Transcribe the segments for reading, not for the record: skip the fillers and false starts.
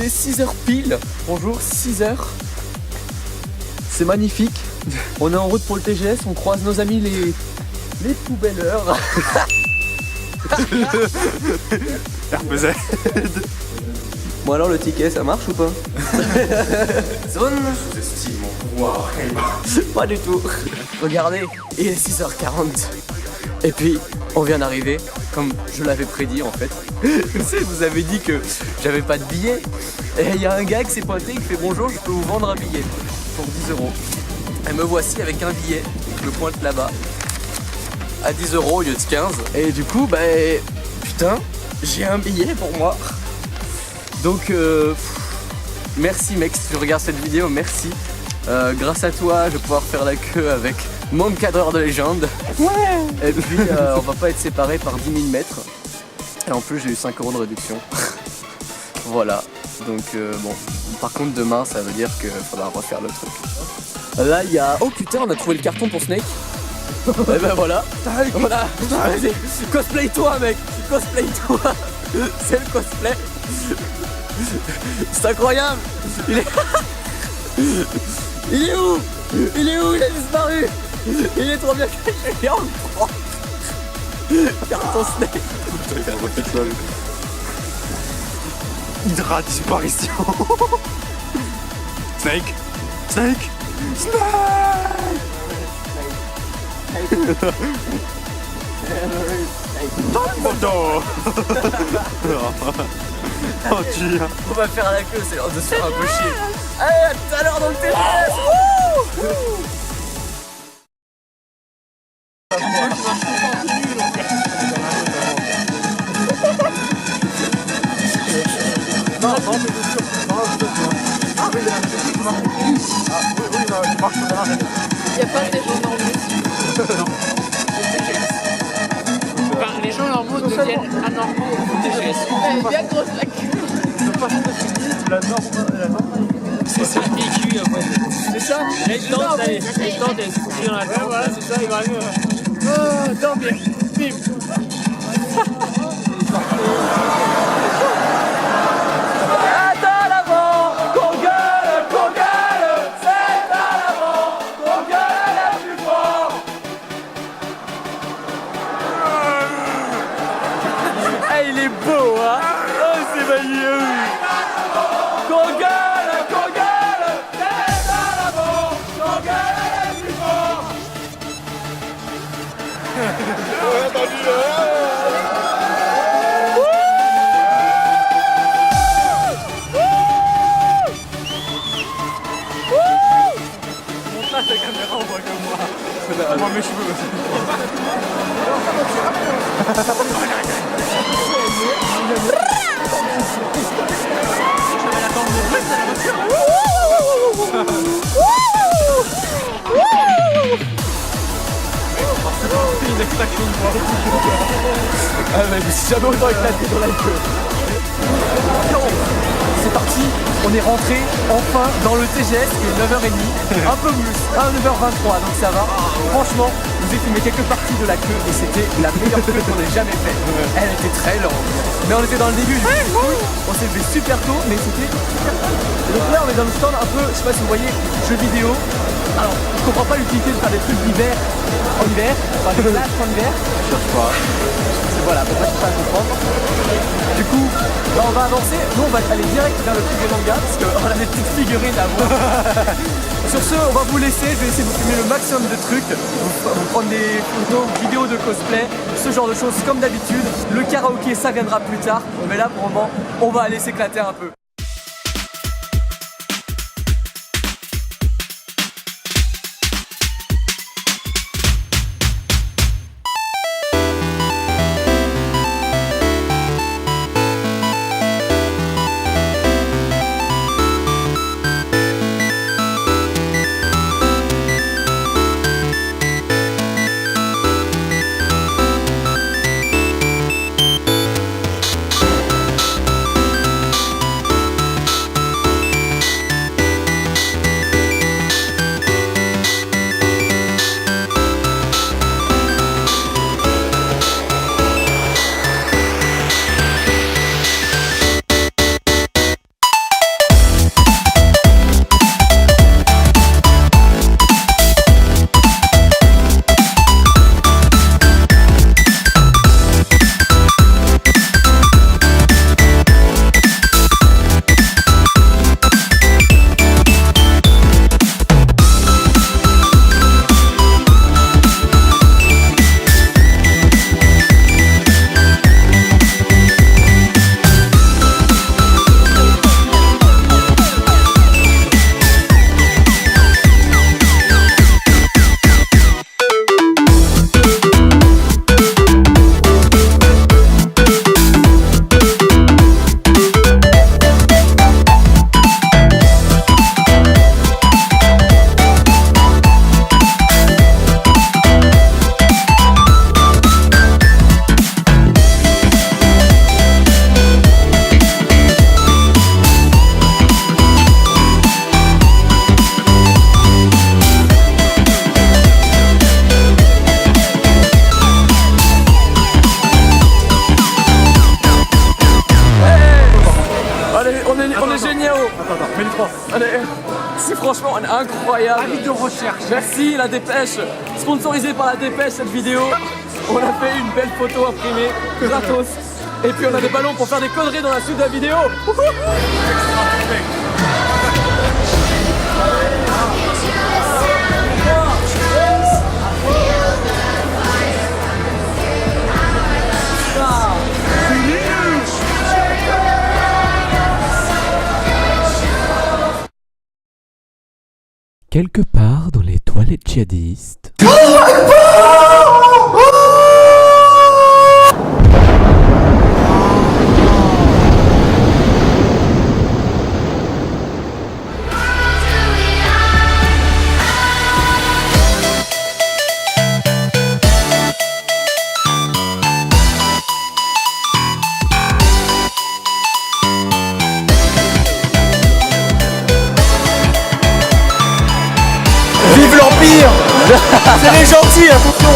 est 6h pile. Bonjour, 6h. C'est magnifique. On est en route pour le TGS, on croise nos amis les poubelleurs. RPZ. Bon alors le ticket ça marche ou pas? Zone. Sous-estime mon pouvoir. Pas du tout. Regardez, il est 6h40. Et puis on vient d'arriver, comme je l'avais prédit en fait. Je sais, vous avez dit que j'avais pas de billets. Et il y a un gars qui s'est pointé qui fait bonjour, je peux vous vendre un billet pour 10 €. Et me voici avec un billet, je me pointe là-bas à 10 € au lieu de 15. Et du coup, bah putain, j'ai un billet pour moi. Donc merci mec, si tu regardes cette vidéo, merci. Grâce à toi, je vais pouvoir faire la queue avec mon cadreur de légende. Ouais. Et puis on va pas être séparés par 10 000 mètres. Et en plus j'ai eu 5 € de réduction. Voilà. Donc bon. Par contre demain ça veut dire qu'il faudra refaire le truc. Là il y a... Oh putain, on a trouvé le carton pour Snake. Et ben voilà. Voilà. Vas-y, cosplay toi mec. Cosplay toi. C'est le cosplay. C'est incroyable. Il est... Il est où? Il est où? Il a disparu. Il est trop bien caché. Et on le prend. Carton Snake. Hydra disparition. Snake. Snake. Snake. Dans le moto. Oh Dieu. On va faire la queue, c'est l'heure de se faire un peu chier. Allez, à tout à l'heure dans le TGS. Il n'y a pas des gens normaux. Enfin, les gens normaux deviennent anormaux au TGS. Elle est bien grosse la queue. C'est le PQ après. C'est ça? Il tente d'aller se coucher dans la tente. Voilà, c'est ça, il va arriver. Oh, dormir. Bim. Il est beau, hein? Oh, c'est magnifique! Qu'on gueule, c'est à l'avant! Qu'on gueule est plus fort! Montre là ta caméra, on voit que moi. Moi mes cheveux aussi. Une extraction de voix. Ah mais j'ai jamais autant éclaté dans la queue. C'est parti, on est rentré enfin dans le TGS qui est 9h30, un peu plus, 9h23 donc ça va. Franchement, je vous ai filmé quelques parties de la queue et c'était la meilleure queue qu'on ait jamais faite. Elle était très longue, mais on était dans le début du truc, on s'est fait super tôt mais c'était super cool. Et donc là on est dans le stand un peu, je sais pas si vous voyez, jeux vidéo. Alors, je comprends pas l'utilité de faire des trucs d'hiver en hiver, enfin des plages en hiver, je cherche pas. Voilà, pour pas pas comprendre. Du coup, là, on va avancer. Nous, on va aller direct vers le truc des mangas parce qu'on a des petites figurines à voir. Sur ce, on va vous laisser. Je vais essayer de vous filmer le maximum de trucs, vous prendre des photos, vidéos de cosplay, ce genre de choses comme d'habitude. Le karaoké, ça viendra plus tard. Mais là, pour le moment, on va aller s'éclater un peu. incroyable. Avis de recherche. Merci la dépêche, sponsorisée par la dépêche cette vidéo. On a fait une belle photo imprimée, gratos. Et puis on a des ballons pour faire des conneries dans la suite de la vidéo. Quelque part dans les toilettes djihadistes. Vive l'Empire. C'est les gentils, attention.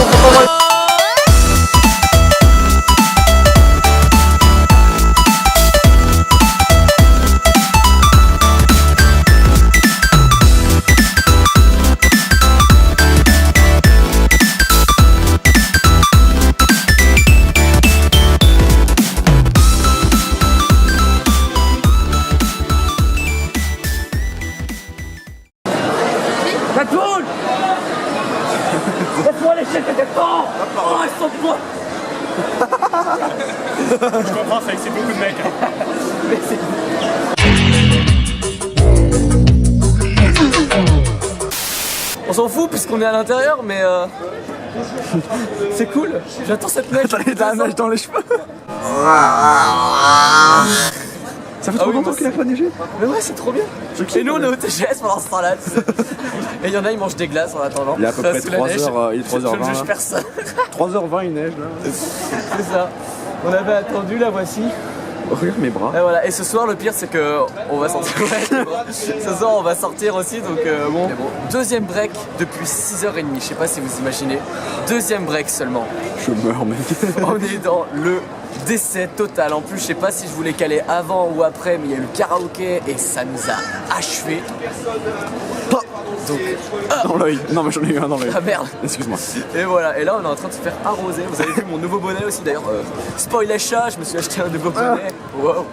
La poule. Laisse-moi lécher tes défends. Oh, ils sont beaux. Je comprends, c'est beaucoup de mecs. Hein. On s'en fout puisqu'on est à l'intérieur, mais c'est cool. J'attends cette neige. T'as la neige dans les cheveux. Ça fait trop longtemps qu'il a pas neigé. Mais ouais, c'est trop bien. Et nous on est au TGS pendant ce temps-là. Et il y en a, ils mangent des glaces en attendant. Il est à peu près Sous la neige. 3h, il est Je ne 3h20. juge personne. 3h20 il neige là. C'est ça. On avait attendu, la voici. Oh, regarde mes bras. Et voilà. Et ce soir, le pire, c'est que on va sortir. Ouais, bon. Ce soir, on va sortir aussi, donc bon. Mais bon. Deuxième break depuis 6h30. Je sais pas si vous imaginez. Deuxième break seulement. Je meurs mec. On est dans le décès total. En plus, je sais pas si je voulais caler avant ou après, mais il y a eu le karaoké et ça nous a achevé. Donc, Dans l'œil. Non mais j'en ai eu un dans l'œil. ah merde. Excuse-moi. Et voilà, et là on est en train de se faire arroser. Vous avez vu mon nouveau bonnet aussi d'ailleurs. Spoiler chat, je me suis acheté un nouveau bonnet. Wow.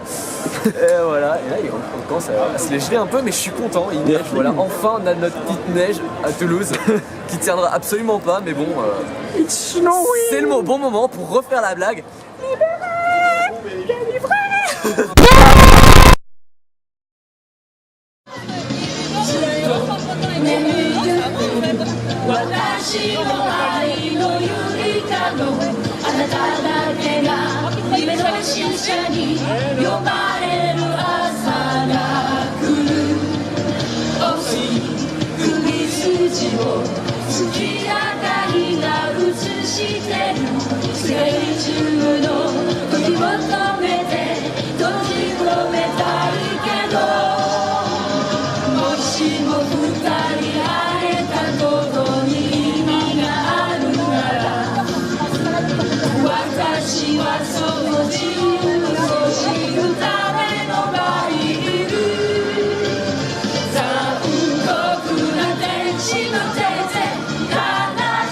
Et voilà, et là on commence à se les geler un peu, mais je suis content. Il neige, voilà. Enfin on a notre petite neige à Toulouse qui tiendra absolument pas, mais bon. C'est le bon moment pour refaire la blague. Libéré. 私の愛のゆりかごあなただけが夢の使者に呼ばれる朝が来る惜しい首筋を月明かりが映してる世界中の時を止めて閉じ込めたいけどもしも二人会えたことに私はその自由を知るためのバイブ残酷な天使の手で悲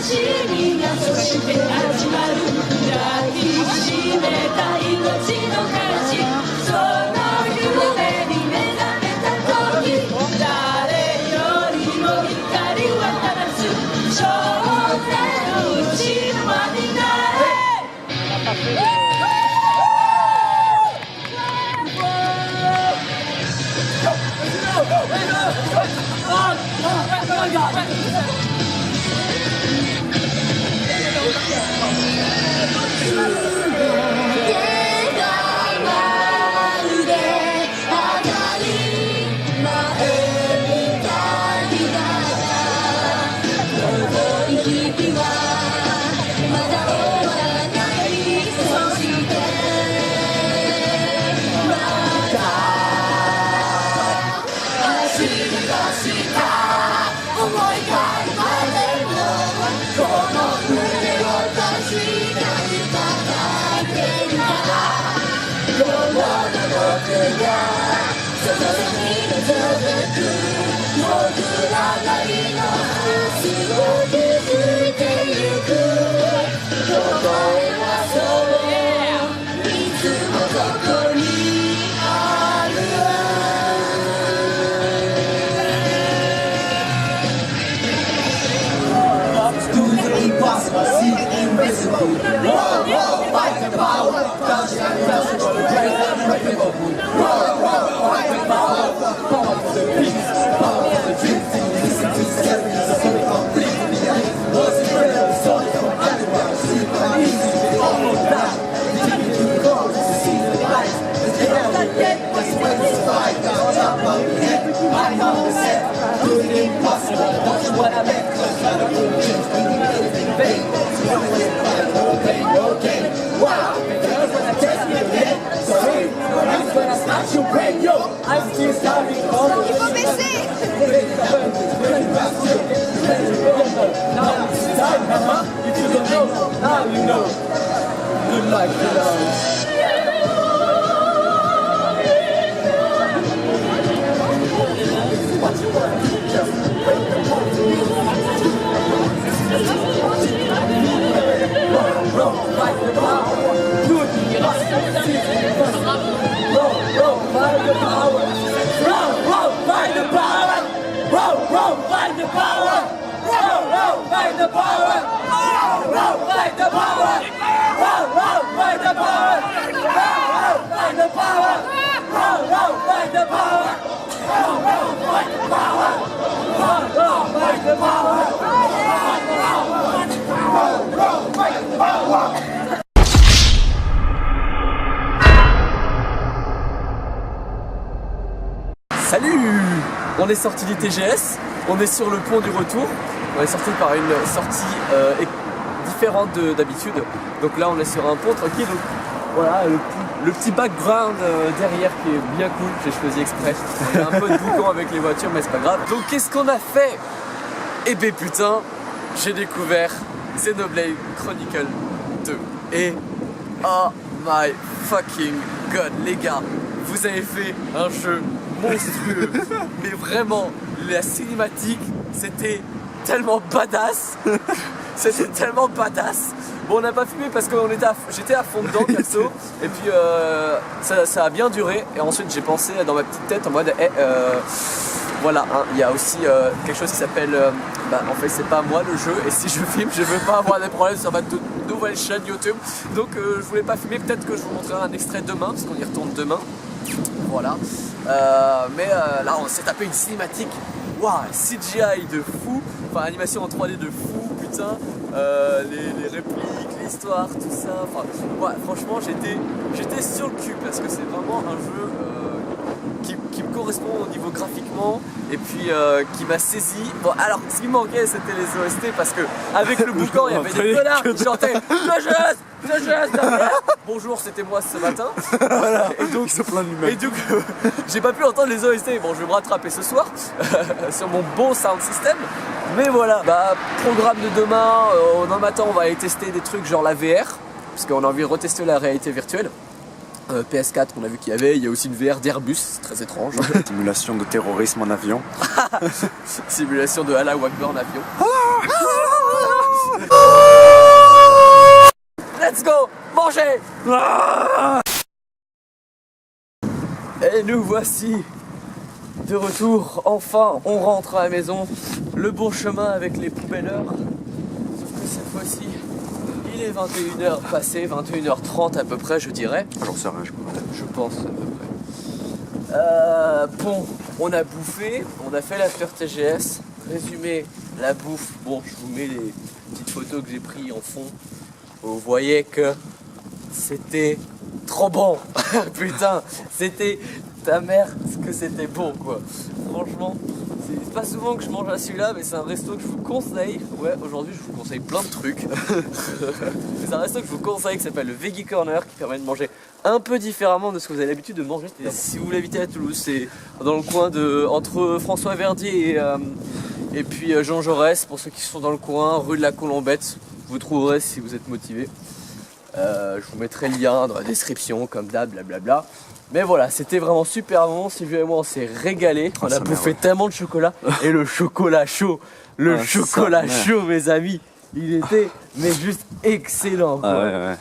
しみがそして始まる抱きしめた命の価値その夢に目覚めた時誰よりも光は放つ少年を知る間になれ僕 Salut! On est sorti du TGS, on est sur le pont du retour. On est sorti par une sortie différente d'habitude. Donc là on est sur un pont tranquille. Donc voilà le petit background derrière qui est bien cool. J'ai choisi exprès. Il y a un peu de boucan avec les voitures mais c'est pas grave. Donc qu'est-ce qu'on a fait? Eh ben putain, j'ai découvert Xenoblade Chronicle 2. Et oh my fucking god les gars, vous avez fait un jeu monstrueux. Mais vraiment, la cinématique, c'était tellement badass. C'était tellement badass. Bon, on n'a pas filmé parce que j'étais à fond dedans, perso. Et puis, ça a bien duré. Et ensuite, j'ai pensé dans ma petite tête en mode, voilà, hein, il y a aussi quelque chose qui s'appelle, en fait, c'est pas moi le jeu. Et si je filme, je veux pas avoir des problèmes sur ma toute nouvelle chaîne YouTube. Donc, je voulais pas filmer. Peut-être que je vous montrerai un extrait demain, parce qu'on y retourne demain. Voilà. Mais là, on s'est tapé une cinématique. Waouh, CGI de fou. Enfin, animation en 3D de fou, putain. Les répliques, l'histoire, tout ça. Enfin, ouais, franchement, j'étais sur le cul parce que c'est vraiment un jeu qui me correspond au niveau graphiquement et puis qui m'a saisi. Bon, alors, ce qui manquait, c'était les OST parce que avec le boucan, il y avait des connards qui chantaient TGS derrière. Bonjour, c'était moi ce matin. Voilà. Et donc, j'ai pas pu entendre les OST. Bon, je vais me rattraper ce soir sur mon bon sound system. Mais voilà, programme de demain, demain matin on va aller tester des trucs genre la VR, parce qu'on a envie de retester la réalité virtuelle. PS4 on a vu qu'il y avait, il y a aussi une VR d'Airbus, c'est très étrange. Simulation de terrorisme en avion. Simulation de Allah Akbar en avion. Let's go, manger. Et nous voici de retour, enfin on rentre à la maison, le bon chemin avec les poubelleurs, sauf que cette fois-ci il est 21h passé, 21h30 à peu près je dirais. J'en sais rien, je pense à peu près. Bon, on a bouffé, on a fait l'after TGS, résumé la bouffe, bon je vous mets les petites photos que j'ai prises en fond, vous voyez que c'était trop bon, putain, c'était... ta mère, ce que c'était bon quoi. Franchement, c'est pas souvent que je mange à celui-là, mais c'est un resto que je vous conseille. Ouais, aujourd'hui je vous conseille plein de trucs. C'est un resto que je vous conseille qui s'appelle le Veggie Corner, qui permet de manger un peu différemment de ce que vous avez l'habitude de manger. Si vous l'habitez à Toulouse, c'est dans le coin entre François Verdier et puis Jean Jaurès. Pour ceux qui sont dans le coin, rue de la Colombette, vous trouverez si vous êtes motivé. Je vous mettrai le lien dans la description, comme d'hab, blablabla. Mais voilà, c'était vraiment super bon. Sylvie et moi, on s'est régalé. On a bouffé tellement de chocolat. Et le chocolat chaud, mes amis, il était mais juste excellent. Quoi. ouais.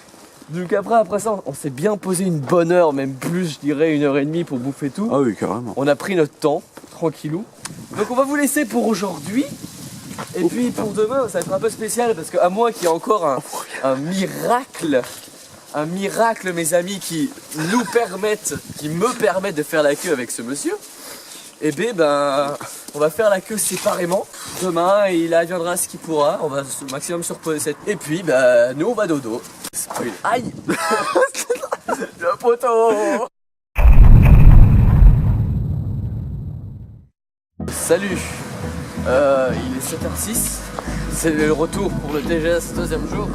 Donc après ça, on s'est bien posé une bonne heure, même plus, je dirais 1h30 pour bouffer tout. Ah oui, carrément. On a pris notre temps, tranquillou. Donc on va vous laisser pour aujourd'hui. Et puis pour demain, ça va être un peu spécial parce qu'à moi qui a encore un miracle, mes amis, qui me permettent de faire la queue avec ce monsieur. Et ben, on va faire la queue séparément. Demain, il adviendra ce qu'il pourra. On va au maximum se reposer cette. Et puis, nous, on va dodo. Spoil. Aïe. Le poteau. Salut. Il est 7h06. C'est le retour pour le TGS 2e jour.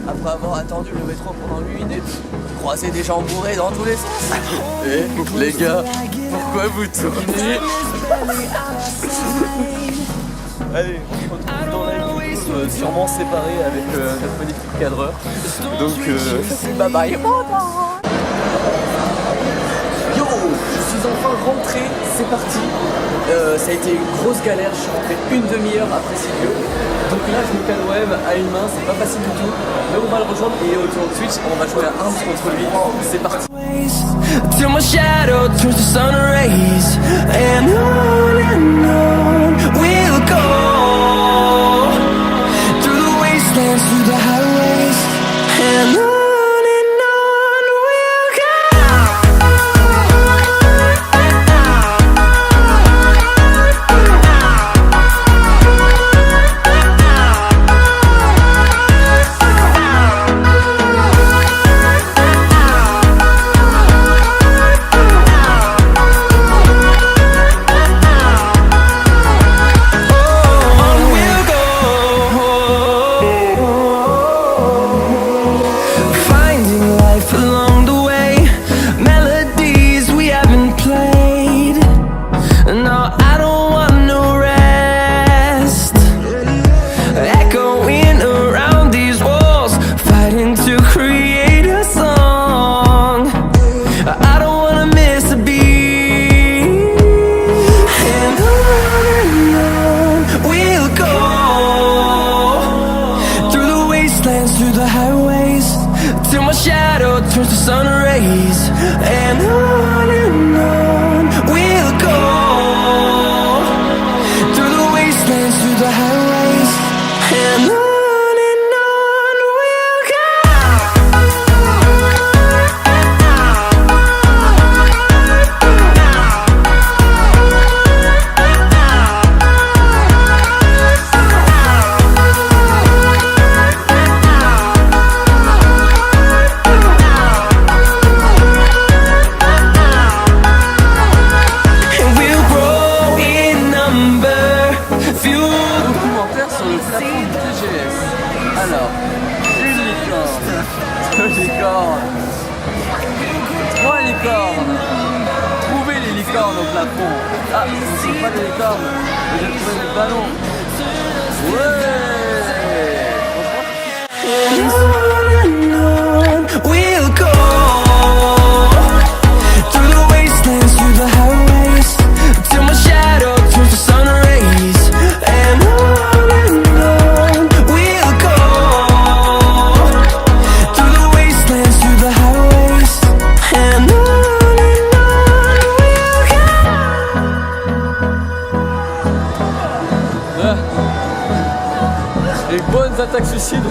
Après avoir attendu le métro pendant 8 minutes, croiser des gens bourrés dans tous les sens. Et les gars, pourquoi vous tournez? Allez, on se retrouve dans la vie, sûrement séparés avec notre magnifique cadreur. Donc, bye bye. Yo, je suis enfin rentré, c'est parti. Ça a été une grosse galère, je suis rentré une demi-heure après Silvio. Donc là je me calme web à une main, c'est pas facile du tout. Mais on va le rejoindre et autour de Twitch, on va jouer à 1 contre lui. C'est parti. Till my shadow turns to sun rays, and on we'll go through the wastelands, through the highways, and on we'll go. Les bonnes attaques suicides.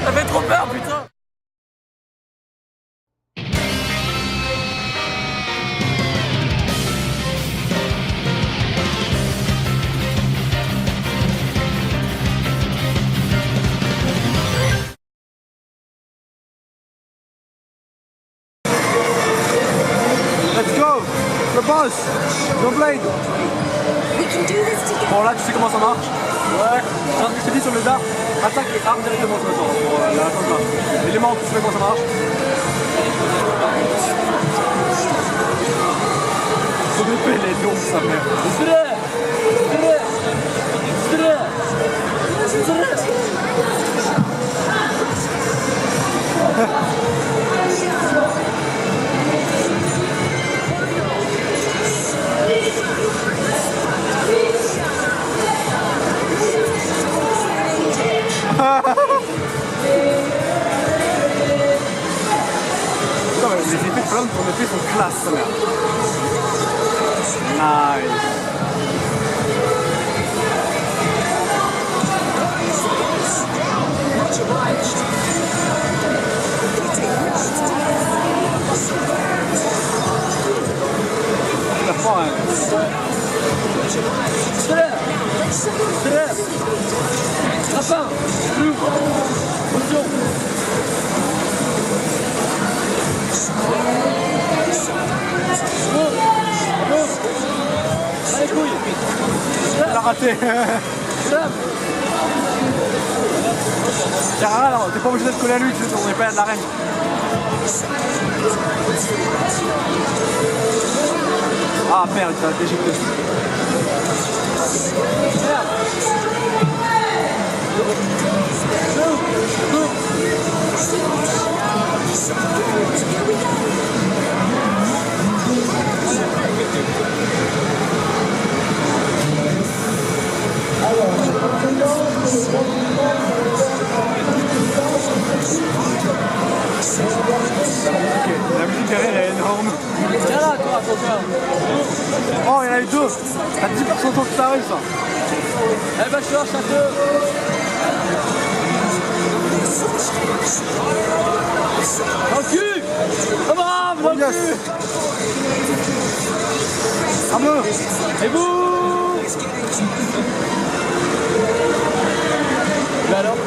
Ça fait trop peur, putain. Let's go! The boss! The blade! We can do this together. Bon là tu sais comment ça marche? Ouais, c'est ce que je te dis sur les arts, attaque et arme directement sur le temps. Pour la fin là. Élément, tu sais comment ça marche? Son épée elle est longue sa mère. Putain, mais les effets de flamme pour épée sont classe sa mère. Nice. La fin, hein. Elle a raté. Tiens, alors, t'es pas obligé d'être collé à lui, tu sais, on est pas à de l'arène. Ah merde, t'as déjecté. La musique derrière est énorme. Viens là, toi, ton cœur. Oh, il y en a eu deux. T'as 10% de temps que ça arrive, ça. Eh ben, je suis un château. Dans le cul. Ah brave, dans le cul. Un bleu. Et vous. Mais alors.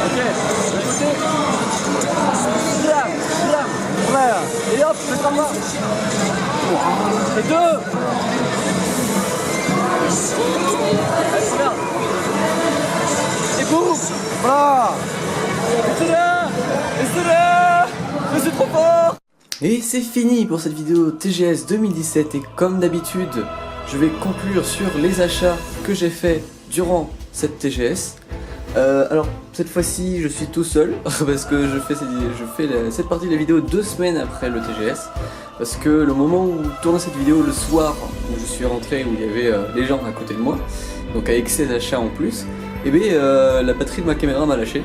Ok, de l'autre côté. fais comme ça. Et 2. Allez, regarde. Et boum. Voilà. Et c'est là. Et c'est là. Je suis trop fort. Et c'est fini pour cette vidéo TGS 2017 et comme d'habitude, je vais conclure sur les achats que j'ai fait durant cette TGS. Alors cette fois-ci je suis tout seul parce que je fais cette partie de la vidéo 2 semaines après le TGS. Parce que le moment où je tournais cette vidéo, le soir où je suis rentré, où il y avait les gens à côté de moi, donc avec ces achats en plus, et bien la batterie de ma caméra m'a lâché.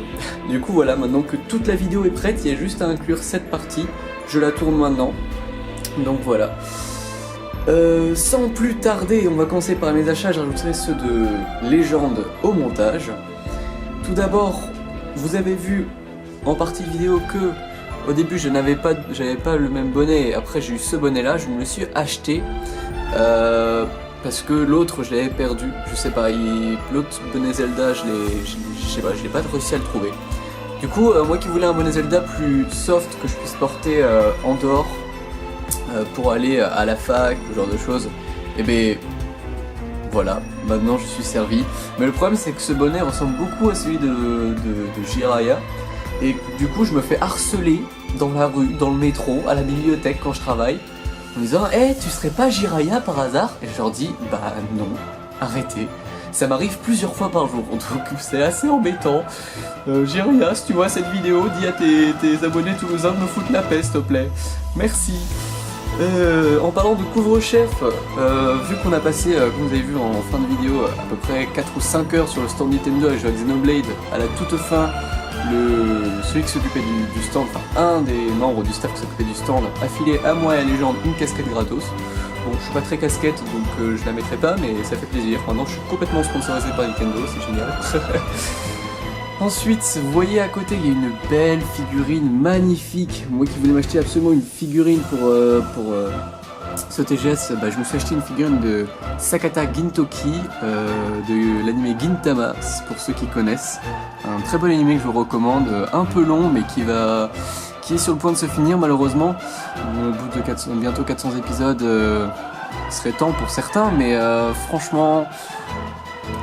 Du coup voilà, maintenant que toute la vidéo est prête, il y a juste à inclure cette partie. Je la tourne maintenant, donc voilà. Sans plus tarder, on va commencer par mes achats, j'ajouterai ceux de légende au montage. Tout d'abord, vous avez vu en partie vidéo que au début j'avais pas le même bonnet, et après j'ai eu ce bonnet là, je me le suis acheté parce que l'autre je l'avais perdu, je sais pas, l'autre bonnet Zelda je l'ai pas réussi à le trouver. Du coup, moi qui voulais un bonnet Zelda plus soft que je puisse porter en dehors pour aller à la fac, ce genre de choses, et ben voilà, maintenant je suis servi. Mais le problème c'est que ce bonnet ressemble beaucoup à celui de Jiraiya, et du coup je me fais harceler dans la rue, dans le métro, à la bibliothèque quand je travaille, en me disant « Hey, tu serais pas Jiraiya par hasard ?» Et je leur dis « Bah non, arrêtez ». Ça m'arrive plusieurs fois par jour, donc c'est assez embêtant. Jiraiya, si tu vois cette vidéo, dis à tes abonnés toulousains de me foutre la paix, s'il te plaît. Merci. En parlant de couvre-chef, vu qu'on a passé, comme vous avez vu en fin de vidéo, à peu près 4 ou 5 heures sur le stand Nintendo avec Xenoblade, à la toute fin, celui qui s'occupait du stand, enfin un des membres du staff qui s'occupait du stand, a filé à moi et à Légende une casquette gratos. Bon, je suis pas très casquette, donc je la mettrai pas, mais ça fait plaisir. Maintenant, je suis complètement sponsorisé par Nintendo, c'est génial. Ensuite, vous voyez à côté, il y a une belle figurine magnifique. Moi qui voulais m'acheter absolument une figurine pour ce TGS, bah, je me suis acheté une figurine de Sakata Gintoki, de l'anime Gintama, pour ceux qui connaissent. Un très bon anime que je vous recommande, un peu long, mais qui est sur le point de se finir malheureusement. Au bout de bientôt 400 épisodes, il serait temps pour certains, mais franchement,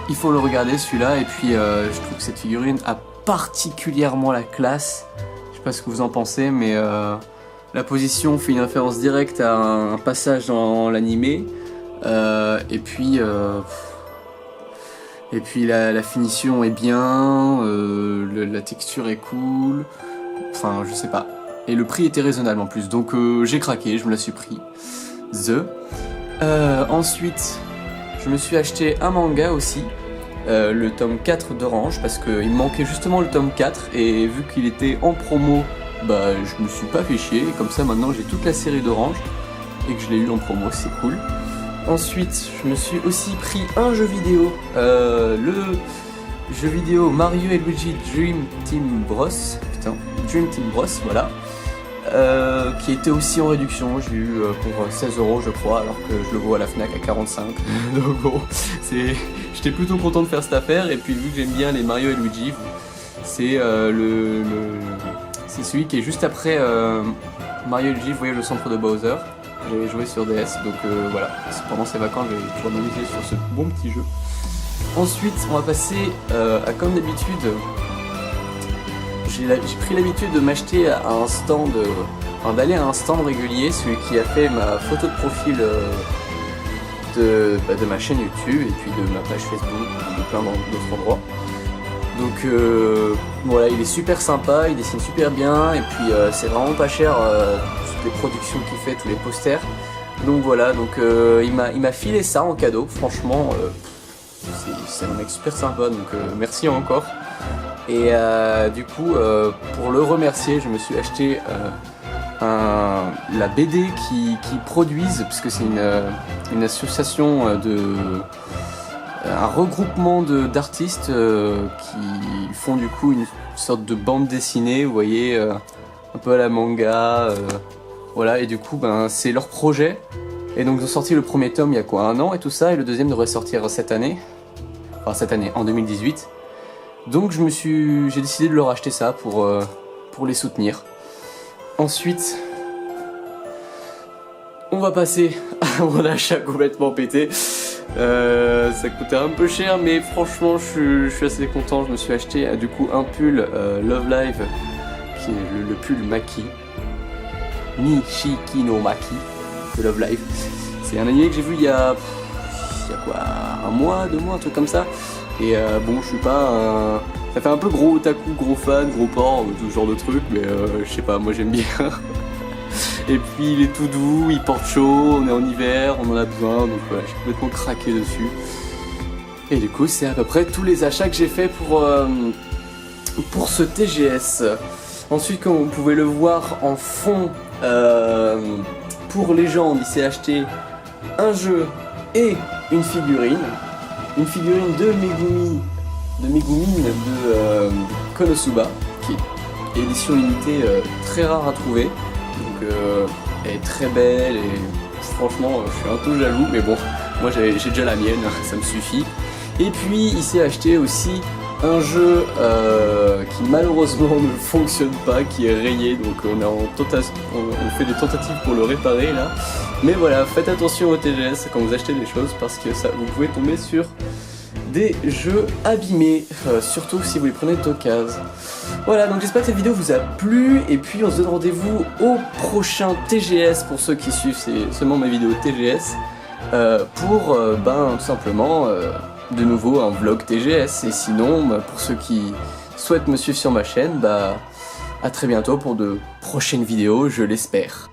il faut le regarder celui-là. Et puis je trouve que cette figurine a particulièrement la classe. Je sais pas ce que vous en pensez, mais la position fait une référence directe à un passage dans l'animé. Et puis la finition est bien, la texture est cool. Enfin, je sais pas. Et le prix était raisonnable en plus, donc j'ai craqué, je me la suis pris. Ensuite, je me suis acheté un manga aussi, le tome 4 d'Orange, parce qu'il me manquait justement le tome 4, et vu qu'il était en promo, bah je me suis pas fait chier, et comme ça maintenant j'ai toute la série d'Orange, et que je l'ai eu en promo, c'est cool. Ensuite, je me suis aussi pris un jeu vidéo, le jeu vidéo Mario et Luigi Dream Team Bros, voilà, qui était aussi en réduction. J'ai eu pour 16 € je crois, alors que je le vois à la Fnac à 45. Donc bon, j'étais plutôt content de faire cette affaire. Et puis vu que j'aime bien les Mario et Luigi, c'est c'est celui qui est juste après Mario et Luigi, vous voyez le centre de Bowser. J'avais joué sur DS, donc voilà, pendant ces vacances j'ai pouvoir m'amuser sur ce bon petit jeu. Ensuite, on va passer à, comme d'habitude, j'ai pris l'habitude de m'acheter à un stand, d'aller à un stand régulier, celui qui a fait ma photo de profil de ma chaîne YouTube et puis de ma page Facebook, de plein d'autres endroits. Donc voilà, il est super sympa, il dessine super bien et puis c'est vraiment pas cher, toutes les productions qu'il fait, tous les posters. Donc voilà, donc il m'a filé ça en cadeau, franchement c'est un mec super sympa, donc merci encore. Et du coup, pour le remercier, je me suis acheté la BD qui produisent, puisque c'est une association un regroupement d'artistes qui font du coup une sorte de bande dessinée, vous voyez, un peu à la manga, voilà, et du coup c'est leur projet, et donc ils ont sorti le premier tome il y a quoi, 1 an et tout ça, et le deuxième devrait sortir cette année, en 2018. Donc j'ai décidé de leur acheter ça pour les soutenir. Ensuite, on va passer à mon achat complètement pété. Ça coûtait un peu cher, mais franchement je suis assez content. Je me suis acheté du coup un pull Love Live, qui est le pull Maki, Nishiki no Maki de Love Live. C'est un anime que j'ai vu il y a quoi, un mois, 2 mois, un truc comme ça. Et bon, je suis pas un... Ça fait un peu gros otaku, gros fan, gros porc, tout ce genre de trucs, mais je sais pas, moi j'aime bien. Et puis il est tout doux, il porte chaud, on est en hiver, on en a besoin, donc voilà, j'ai complètement craqué dessus. Et du coup, c'est à peu près tous les achats que j'ai fait pour ce TGS. Ensuite, comme vous pouvez le voir en fond, pour Légende, il s'est acheté un jeu et une figurine. Une figurine de Megumi de Konosuba, qui est édition limitée très rare à trouver. Donc elle est très belle et franchement je suis un peu jaloux, mais bon, moi j'ai déjà la mienne, ça me suffit. Et puis il s'est acheté aussi un jeu qui malheureusement ne fonctionne pas, qui est rayé, donc on fait des tentatives pour le réparer là. Mais voilà, faites attention au TGS quand vous achetez des choses, parce que ça, vous pouvez tomber sur des jeux abîmés, surtout si vous les prenez d'occasion. Voilà, donc j'espère que cette vidéo vous a plu, et puis on se donne rendez-vous au prochain TGS pour ceux qui suivent seulement mes vidéos TGS, pour tout simplement de nouveau un vlog TGS. Et sinon, pour ceux qui souhaitent me suivre sur ma chaîne, à très bientôt pour de prochaines vidéos, je l'espère.